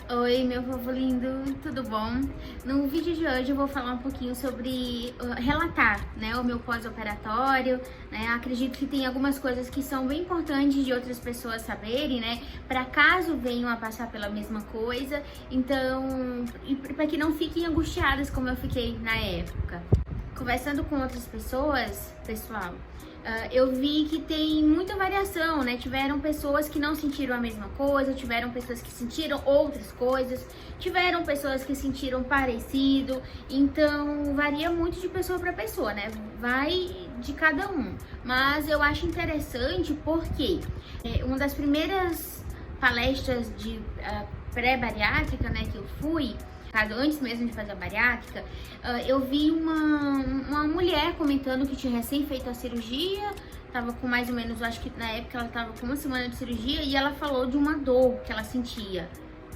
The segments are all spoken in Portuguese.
Oi, meu povo lindo, tudo bom? No vídeo de hoje eu vou falar um pouquinho sobre relatar, né, o meu pós-operatório, né? Acredito que tem algumas coisas que são bem importantes de outras pessoas saberem, né, para caso venham a passar pela mesma coisa, então, e para que não fiquem angustiadas como eu fiquei na época. Conversando com outras pessoas, pessoal, eu vi que tem muita variação, né? Tiveram pessoas que não sentiram a mesma coisa, tiveram pessoas que sentiram outras coisas, tiveram pessoas que sentiram parecido, então varia muito de pessoa para pessoa, né? Vai de cada um. Mas eu acho interessante porque uma das primeiras palestras de pré-bariátrica, né, que eu fui, antes mesmo de fazer a bariátrica, eu vi uma mulher comentando que tinha recém feito a cirurgia, tava com mais ou menos, acho que na época ela tava com uma semana de cirurgia, e ela falou de uma dor que ela sentia,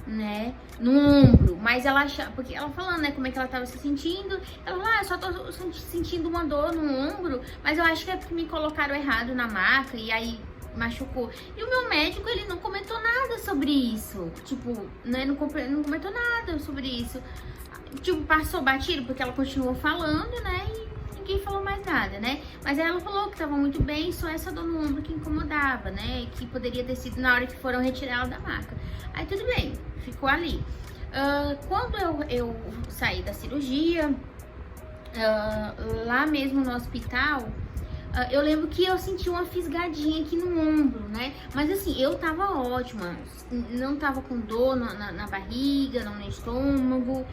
né, no ombro, mas ela achava, porque ela falando, né, como é que ela tava se sentindo, ela falou, eu só tô sentindo uma dor no ombro, mas eu acho que é porque me colocaram errado na maca, e aí machucou. E o meu médico, ele não comentou nada sobre isso. Tipo, né, não comentou nada sobre isso. Tipo, passou batido porque ela continuou falando, né, e ninguém falou mais nada, né. Mas aí ela falou que tava muito bem, só essa dor no ombro que incomodava, né, que poderia ter sido na hora que foram retirar ela da maca. Aí tudo bem, ficou ali. Quando eu saí da cirurgia, lá mesmo no hospital, eu lembro que eu senti uma fisgadinha aqui no ombro, né? Mas assim, eu tava ótima, não tava com dor na barriga, não no estômago,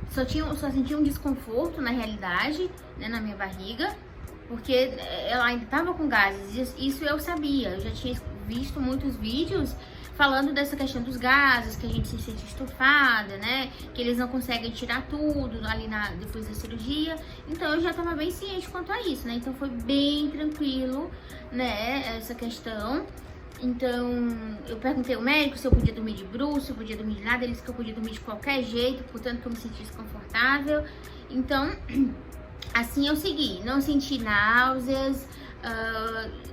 só sentia um desconforto na realidade, né, na minha barriga, porque ela ainda tava com gases, isso eu sabia, eu já tinha visto muitos vídeos falando dessa questão dos gases, que a gente se sente estufada, né? Que eles não conseguem tirar tudo ali depois da cirurgia. Então eu já tava bem ciente quanto a isso, né? Então foi bem tranquilo, né? Essa questão. Então eu perguntei ao médico se eu podia dormir de bruço, se eu podia dormir de nada. Ele disse que eu podia dormir de qualquer jeito, portanto que eu me sentisse confortável. Então, assim eu segui. Não senti náuseas.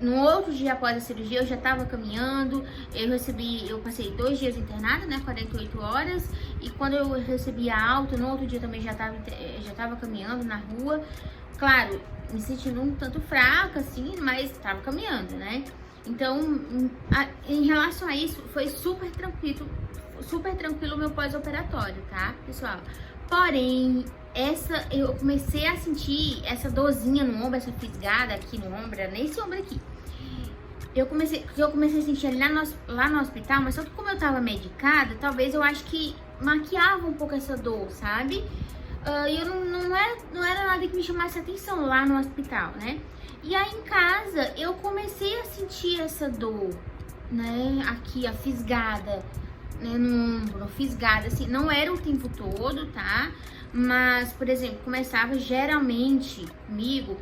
No outro dia após a cirurgia eu já estava caminhando, eu passei 2 dias internada, né, 48 horas, e quando eu recebi a alta, no outro dia também já estava caminhando na rua, claro, me sentindo um tanto fraca, assim, mas estava caminhando, né, então, em relação a isso, foi super tranquilo o meu pós-operatório, tá, pessoal? Porém, eu comecei a sentir essa dorzinha no ombro, essa fisgada aqui no ombro, nesse ombro aqui. Eu comecei a sentir ali lá no hospital, mas só que como eu tava medicada, talvez eu acho que maquiava um pouco essa dor, sabe? E eu não era nada que me chamasse atenção lá no hospital, né? E aí em casa eu comecei a sentir essa dor, né? Aqui, a fisgada, né, no ombro, fisgada, assim, não era o tempo todo, tá? Mas, por exemplo, começava geralmente comigo,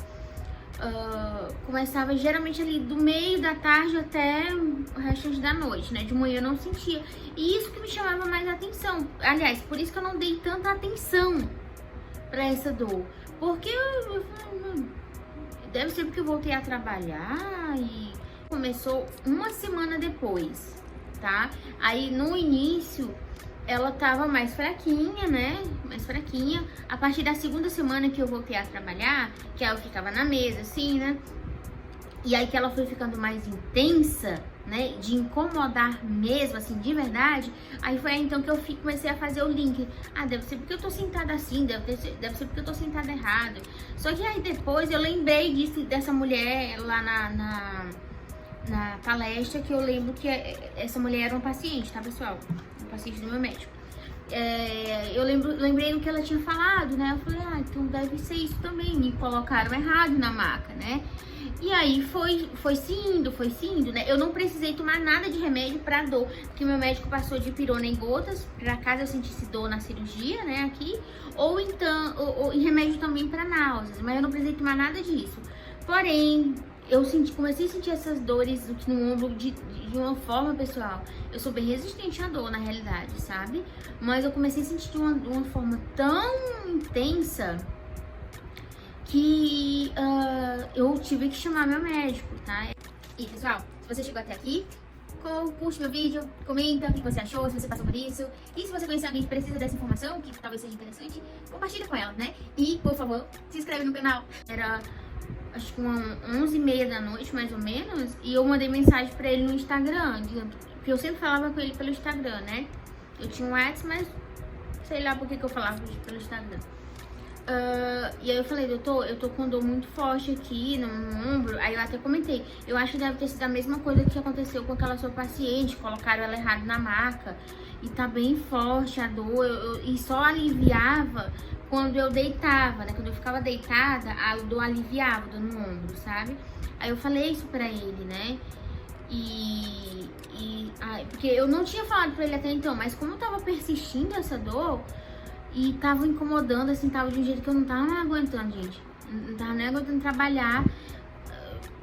começava geralmente ali do meio da tarde até o restante da noite, né? De manhã eu não sentia. E isso que me chamava mais atenção. Aliás, por isso que eu não dei tanta atenção pra essa dor. Porque eu falei, deve ser porque eu voltei a trabalhar e começou uma semana depois, tá? Aí no início ela tava mais fraquinha, né? Mais fraquinha. A partir da segunda semana que eu voltei a trabalhar, que aí eu ficava na mesa, assim, né? E aí que ela foi ficando mais intensa, né? De incomodar mesmo, assim, de verdade. Aí foi aí então que eu comecei a fazer o link. Deve ser porque eu tô sentada assim, deve ser porque eu tô sentada errado. Só que aí depois eu lembrei dessa mulher lá na palestra, que eu lembro que essa mulher era uma paciente, tá, pessoal? Um paciente do meu médico. Eu lembrei do que ela tinha falado, né? Eu falei, então deve ser isso também. Me colocaram errado na maca, né? E aí foi se indo, né? Eu não precisei tomar nada de remédio pra dor, porque meu médico passou de pirona em gotas, pra caso eu sentisse dor na cirurgia, né? Aqui, ou então, ou remédio também pra náuseas, mas eu não precisei tomar nada disso. Porém, comecei a sentir essas dores aqui no ombro de uma forma, pessoal. Eu sou bem resistente à dor, na realidade, sabe? Mas eu comecei a sentir de uma forma tão intensa que eu tive que chamar meu médico, tá? E, pessoal, se você chegou até aqui, curte meu vídeo, comenta o que você achou, se você passou por isso. E se você conhecer alguém que precisa dessa informação, que talvez seja interessante, compartilha com ela, né? E, por favor, se inscreve no canal. Era, acho que 11h30 da noite, mais ou menos, e eu mandei mensagem pra ele no Instagram, porque eu sempre falava com ele pelo Instagram, né? Eu tinha um WhatsApp, mas sei lá por que eu falava pelo Instagram. E aí eu falei, doutor, eu tô com dor muito forte aqui no ombro. Aí eu até comentei, eu acho que deve ter sido a mesma coisa que aconteceu com aquela sua paciente, colocaram ela errado na maca e tá bem forte a dor, e só aliviava quando eu deitava, né? Quando eu ficava deitada, a dor aliviava, dor no ombro, sabe? Aí eu falei isso pra ele, né? Porque eu não tinha falado pra ele até então, mas como tava persistindo essa dor e tava incomodando, assim, tava de um jeito que eu não tava aguentando, gente. Não tava nem aguentando trabalhar.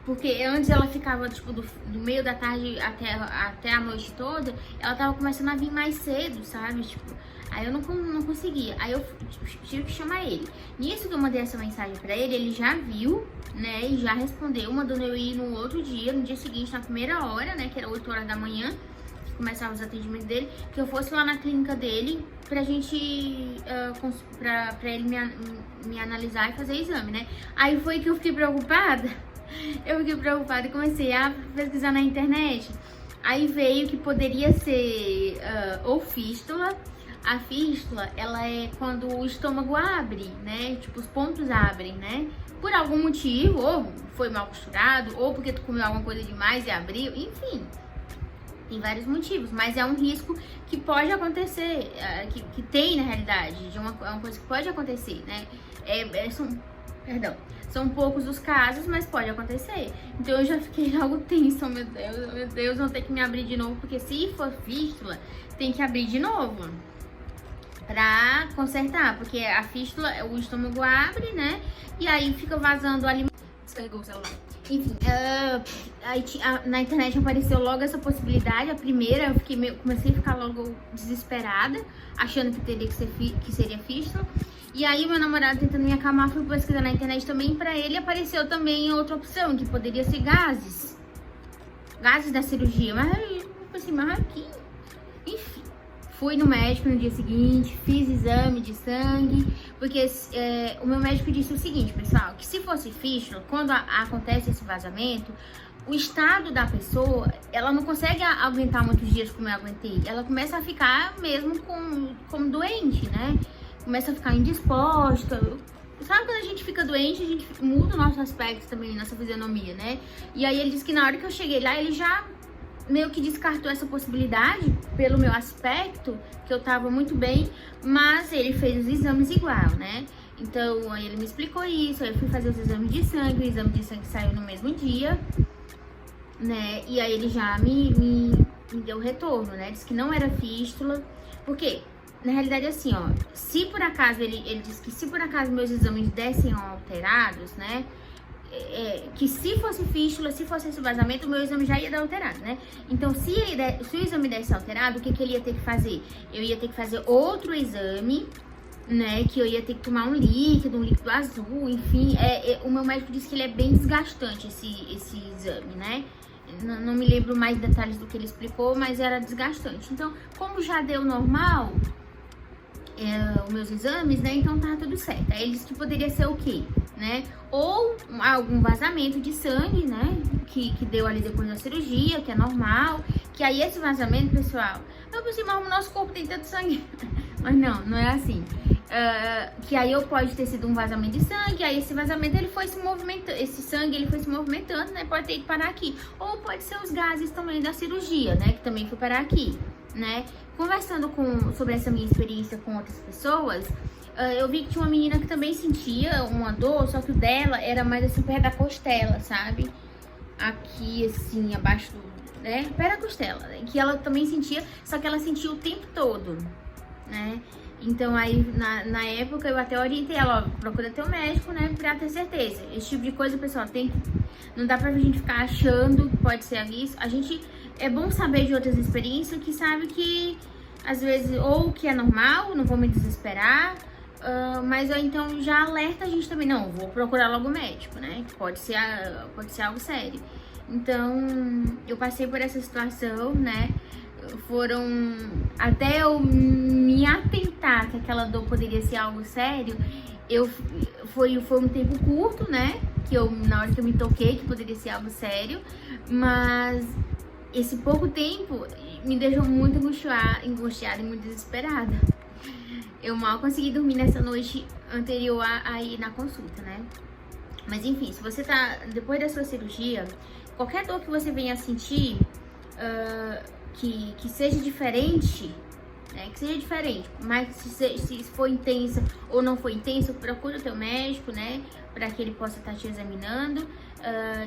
Porque antes ela ficava, tipo, do meio da tarde até a noite toda, ela tava começando a vir mais cedo, sabe? Tipo, aí eu não conseguia. Aí eu tive que chamar ele. Nisso que eu mandei essa mensagem pra ele, ele já viu, né? E já respondeu, mandando eu ir no outro dia, no dia seguinte, na primeira hora, né? Que era 8 horas da manhã, que começava os atendimentos dele, que eu fosse lá na clínica dele pra gente, pra ele me analisar e fazer exame, né? Aí foi que eu fiquei preocupada. Eu fiquei preocupada e comecei a pesquisar na internet. Aí veio que poderia ser ou fístula. A fístula, ela é quando o estômago abre, né? Tipo, os pontos abrem, né? Por algum motivo, ou foi mal costurado, ou porque tu comeu alguma coisa demais e abriu, enfim. Tem vários motivos, mas é um risco que pode acontecer, que tem na realidade, é uma coisa que pode acontecer, né? São poucos os casos, mas pode acontecer. Então eu já fiquei logo tensa, meu Deus, vão ter que me abrir de novo, porque se for fístula, tem que abrir de novo pra consertar, porque a fístula, o estômago abre, né? E aí fica vazando o alimento. Descarregou o celular. Enfim, aí na internet apareceu logo essa possibilidade. A primeira, eu comecei a ficar logo desesperada, achando que seria fístula. E aí meu namorado, tentando me acalmar, fui pesquisar na internet também. Pra ele apareceu também outra opção, que poderia ser gases da cirurgia. Mas eu pensei, mas aqui, enfim. Fui no médico no dia seguinte, fiz exame de sangue, porque o meu médico disse o seguinte, pessoal, que se fosse fístula, quando acontece esse vazamento, o estado da pessoa, ela não consegue aguentar muitos dias como eu aguentei. Ela começa a ficar mesmo como doente, né? Começa a ficar indisposta. Sabe quando a gente fica doente, a gente muda o nosso aspecto também, nossa fisionomia, né? E aí ele disse que na hora que eu cheguei lá, ele já meio que descartou essa possibilidade pelo meu aspecto, que eu tava muito bem, mas ele fez os exames igual, né? Então, aí ele me explicou isso, aí eu fui fazer os exames de sangue, o exame de sangue saiu no mesmo dia, né? E aí ele já me deu retorno, né? Disse que não era fístula, porque na realidade assim, ó, se por acaso, ele disse que se por acaso meus exames dessem alterados, né? Que se fosse fístula, se fosse esse vazamento, o meu exame já ia dar alterado, né? Então, se o exame desse alterado, o que ele ia ter que fazer? Eu ia ter que fazer outro exame, né? Que eu ia ter que tomar um líquido azul, enfim. O meu médico disse que ele é bem desgastante, esse exame, né? Não me lembro mais detalhes do que ele explicou, mas era desgastante. Então, como já deu normal os meus exames, né? Então tá tudo certo. Aí ele disse que poderia ser o quê? Né? Ou algum vazamento de sangue, né? Que deu ali depois da cirurgia, que é normal. Que aí esse vazamento, pessoal, eu pensei, mas o nosso corpo tem tanto sangue. Mas não é assim. Que aí pode ter sido um vazamento de sangue, aí esse vazamento ele foi se movimentando, esse sangue ele foi se movimentando, né? Pode ter que parar aqui. Ou pode ser os gases também da cirurgia, né? Que também foi parar aqui, né? Conversando sobre essa minha experiência com outras pessoas, eu vi que tinha uma menina que também sentia uma dor, só que o dela era mais assim perto da costela, sabe? Aqui assim, abaixo né? Perto da costela, né? Que ela também sentia, só que ela sentia o tempo todo, né? Então aí, na época, eu até orientei ela, ó, procura teu médico, né, pra ter certeza. Esse tipo de coisa, pessoal, não dá pra gente ficar achando que pode ser isso. É bom saber de outras experiências que sabe que, às vezes, ou que é normal, não vou me desesperar, mas ou então já alerta a gente também, não, vou procurar logo o médico, né, que pode ser algo sério. Então, eu passei por essa situação, né? Até eu me atentar que aquela dor poderia ser algo sério, foi um tempo curto, né? Na hora que eu me toquei que poderia ser algo sério, mas esse pouco tempo me deixou muito angustiada e muito desesperada. Eu mal consegui dormir nessa noite anterior a ir na consulta, né? Mas enfim, se você tá depois da sua cirurgia, qualquer dor que você venha sentir, que seja diferente, né? Que seja diferente, mas se for intensa ou não for intensa, procura o teu médico, né? Para que ele possa estar te examinando.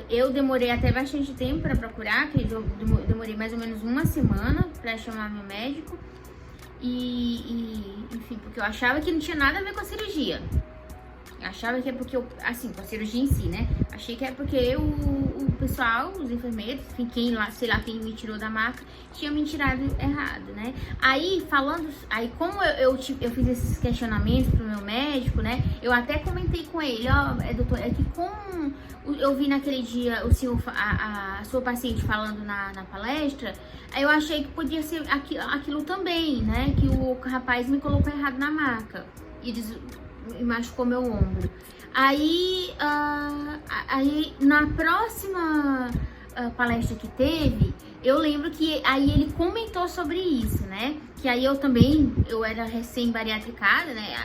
Eu demorei até bastante tempo para procurar, que eu demorei mais ou menos uma semana para chamar meu médico. Enfim, porque eu achava que não tinha nada a ver com a cirurgia. Eu achava que é porque com a cirurgia em si, né? Achei que é porque o pessoal, os enfermeiros, enfim, quem me tirou da maca, tinha me tirado errado, né? Aí, como eu fiz esses questionamentos pro meu médico, né? Eu até comentei com ele, doutor, é que como eu vi naquele dia o senhor, a sua paciente falando na palestra, aí eu achei que podia ser aquilo também, né? Que o rapaz me colocou errado na maca e machucou meu ombro. Aí na próxima palestra que teve, eu lembro que aí ele comentou sobre isso, né? Que aí eu era recém-bariatricada, né?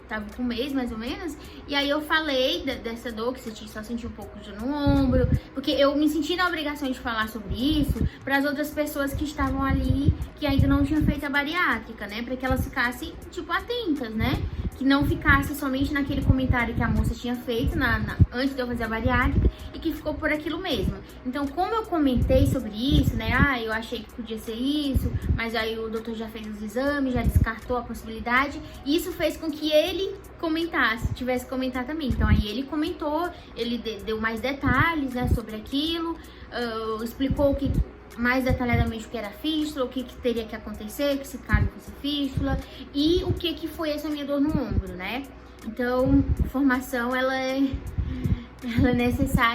Tava com um mês mais ou menos. E aí eu falei dessa dor que você só sentiu um pouco de no ombro, porque eu me senti na obrigação de falar sobre isso para as outras pessoas que estavam ali, que ainda não tinham feito a bariátrica, né? Para que elas ficassem, atentas, né? Que não ficasse somente naquele comentário que a moça tinha feito antes de eu fazer a bariátrica e que ficou por aquilo mesmo. Então, como eu comentei sobre isso, né? Eu achei que podia ser isso, mas aí o doutor já fez os exames, já descartou a possibilidade. E isso fez com que ele tivesse que comentar também. Então, aí ele comentou, ele deu mais detalhes, né, sobre aquilo, explicou mais detalhadamente o que era fístula, o que teria que acontecer, que se caso fosse fístula, e o que foi essa minha dor no ombro, né? Então, formação, ela é necessária.